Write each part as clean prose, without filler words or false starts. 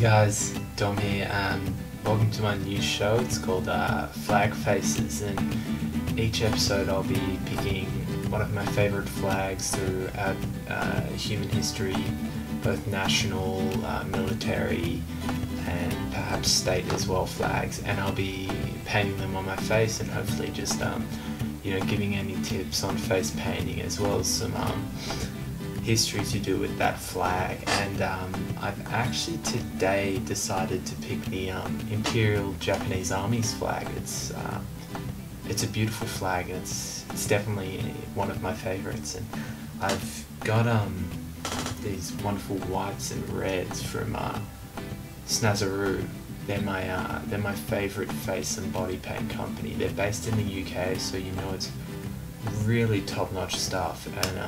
guys, Dom here, and welcome to my new show. It's called Flag Faces, and each episode I'll be picking one of my favourite flags throughout human history, both national, military, and perhaps state as well flags, and I'll be painting them on my face and hopefully just giving any tips on face painting as well as some history to do with that flag. And I've actually today decided to pick the Imperial Japanese Army's flag. It's a beautiful flag, and it's definitely one of my favorites. And I've got these wonderful whites and reds from Snazaroo. They're my favorite face and body paint company. They're based in the UK, so you know it's really top-notch stuff, and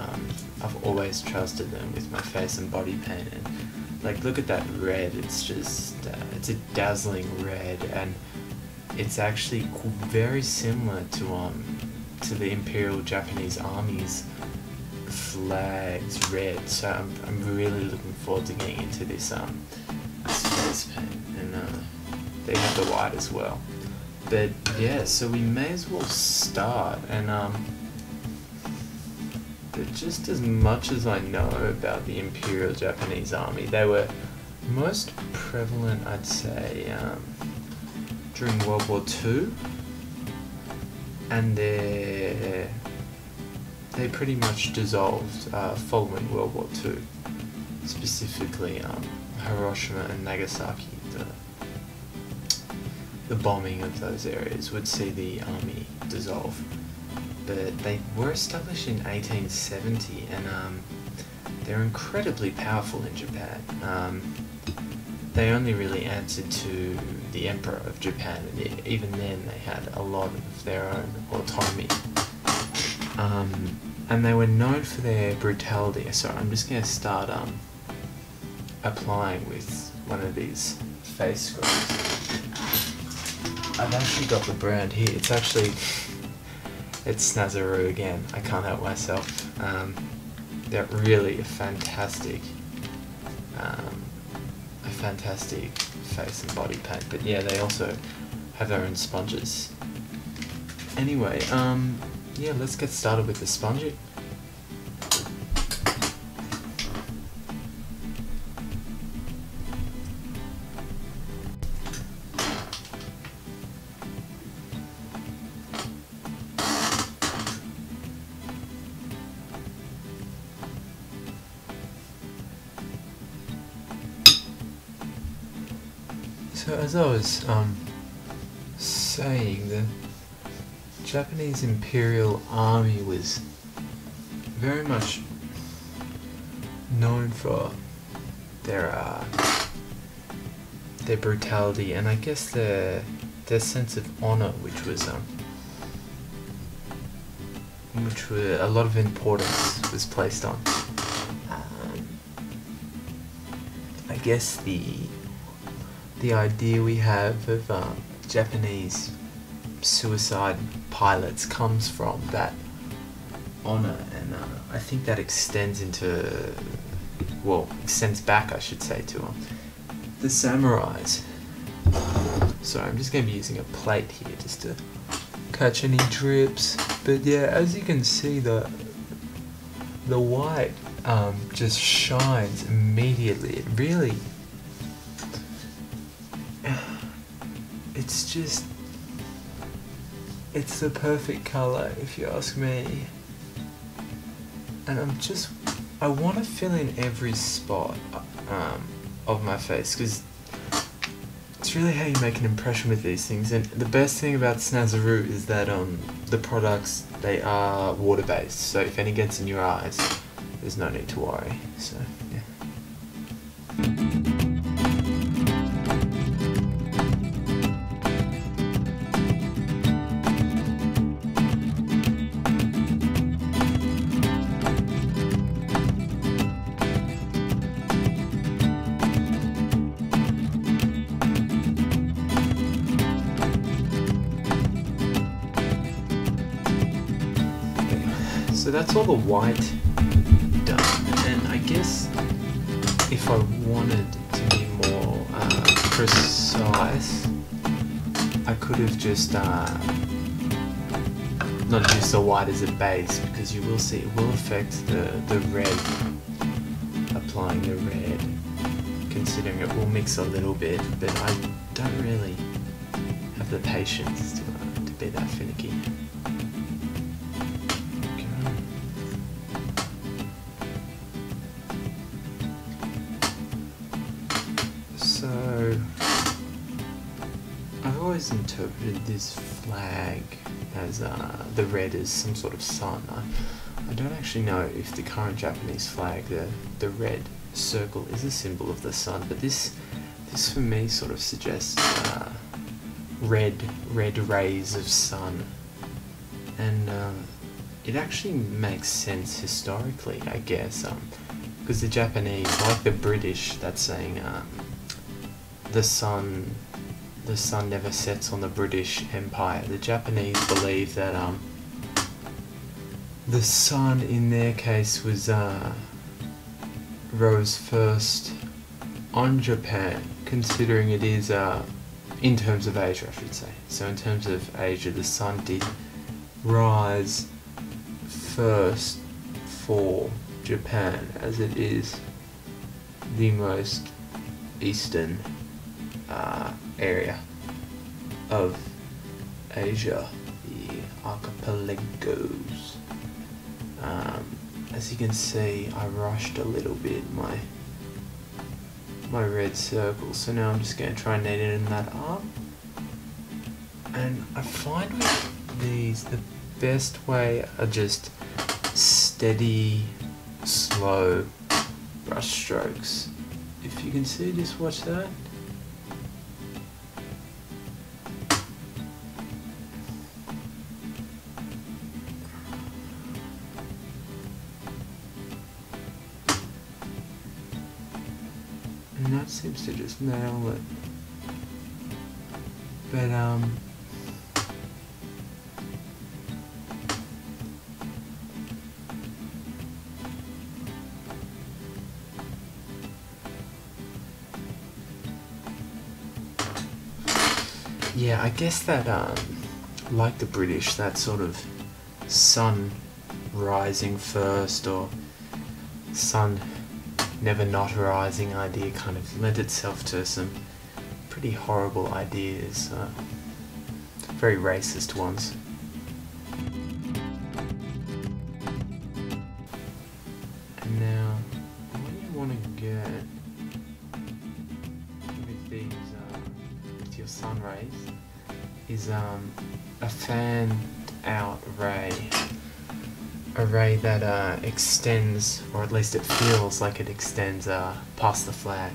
I've always trusted them with my face and body paint. And like, look at that red, it's just it's a dazzling red, and it's actually very similar to the Imperial Japanese Army's flags red. So I'm really looking forward to getting into this face paint, and they have the white as well. But yeah, so we may as well start. And but just as much as I know about the Imperial Japanese Army, they were most prevalent, I'd say, during World War II, and they pretty much dissolved following World War II, specifically Hiroshima and Nagasaki. The bombing of those areas would see the army dissolve. But they were established in 1870, and they're incredibly powerful in Japan. They only really answered to the Emperor of Japan, and even then they had a lot of their own autonomy. And they were known for their brutality. So I'm just going to start applying with one of these face scrubs. I've actually got the brand here. It's Snazaroo again. I can't help myself. They're really a fantastic face and body paint. But yeah, they also have their own sponges. Anyway, yeah, let's get started with the sponging. So as I was saying, the Japanese Imperial Army was very much known for their brutality, and I guess their sense of honor, which were a lot of importance was placed on. I guess the idea we have of Japanese suicide pilots comes from that honor, and I think that extends back, I should say, to the samurais. So I'm just going to be using a plate here just to catch any drips. But yeah, as you can see, the white just shines immediately. It really, it's the perfect colour, if you ask me. And I want to fill in every spot of my face, because it's really how you make an impression with these things. And the best thing about Snazaroo is that the products, they are water based, so if any gets in your eyes, there's no need to worry. So yeah. So that's all the white done, and I guess if I wanted to be more precise, I could have just not used the white as a base, because you will see it will affect the red, applying the red, considering it will mix a little bit, but I don't really have the patience to be that finicky. So, I've always interpreted this flag as the red as some sort of sun. I don't actually know if the current Japanese flag, the red circle, is a symbol of the sun, but this for me sort of suggests red rays of sun, and it actually makes sense historically, I guess, because the Japanese, like the British, that's saying the sun never sets on the British Empire. The Japanese believe that the sun in their case was rose first on Japan, considering it is in terms of Asia, I should say. So in terms of Asia, the sun did rise first for Japan, as it is the most eastern area of Asia, the archipelagos. As you can see, I rushed a little bit my red circle, so now I'm just going to try and neaten that up. And I find with these, the best way are just steady, slow brush strokes. If you can see, just watch that. And that seems to just nail it. But yeah, I guess that like the British, that sort of sun rising first or sun never not rising idea kind of lent itself to some pretty horrible ideas, very racist ones. And now, what you want to get with these, with your sun rays, is a fanned out ray. A ray that extends, or at least it feels like it extends past the flag.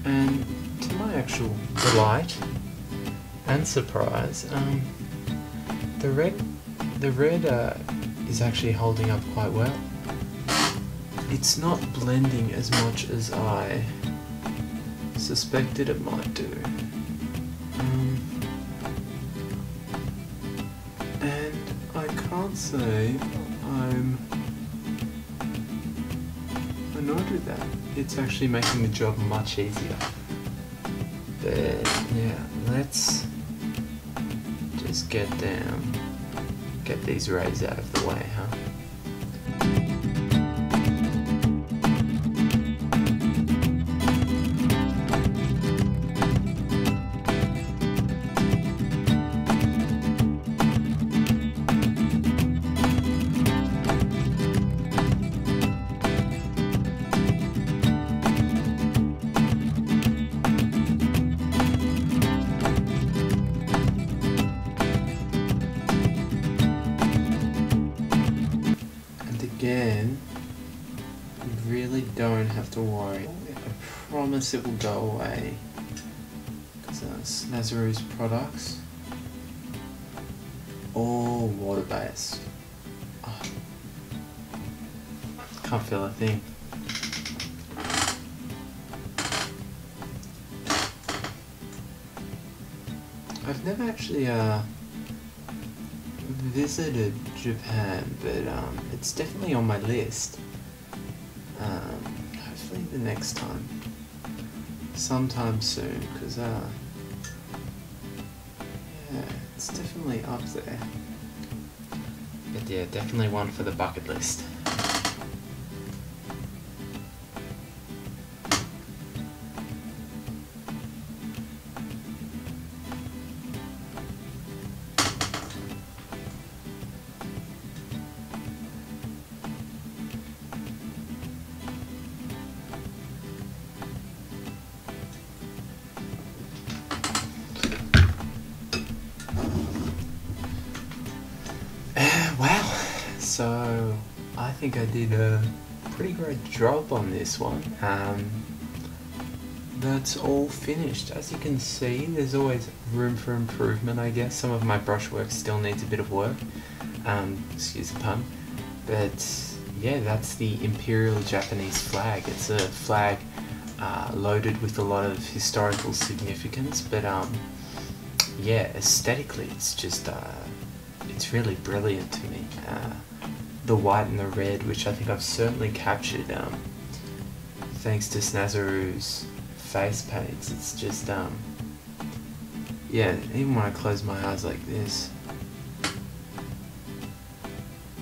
And to my actual delight and surprise, the red is actually holding up quite well. It's not blending as much as I suspected it might do. And I can't say I'm annoyed with that. It's actually making the job much easier. But yeah, let's just get these rays out of the way, huh? Again, you really don't have to worry. I promise it will go away these Snazaroos products. All water-based. Oh, can't feel a thing. I've never actually visited Japan, but it's definitely on my list. Hopefully the next time, sometime soon, because yeah, it's definitely up there. But yeah, definitely one for the bucket list. Wow, so I think I did a pretty great job on this one. That's all finished. As you can see, there's always room for improvement, I guess. Some of my brushwork still needs a bit of work, excuse the pun, but yeah, that's the Imperial Japanese flag. It's a flag loaded with a lot of historical significance, but yeah, aesthetically it's just it's really brilliant to me. The white and the red, which I think I've certainly captured thanks to Snazaroo's face paints. It's just yeah, even when I close my eyes like this,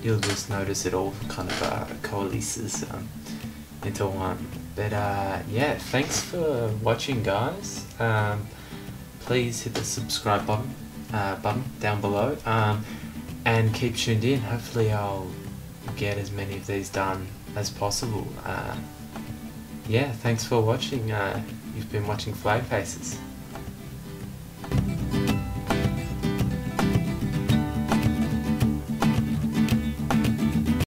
you'll just notice it all kind of coalesces into one. But yeah, thanks for watching, guys. Please hit the subscribe button down below, and keep tuned in. Hopefully I'll get as many of these done as possible. Yeah, thanks for watching. You've been watching Flag Faces.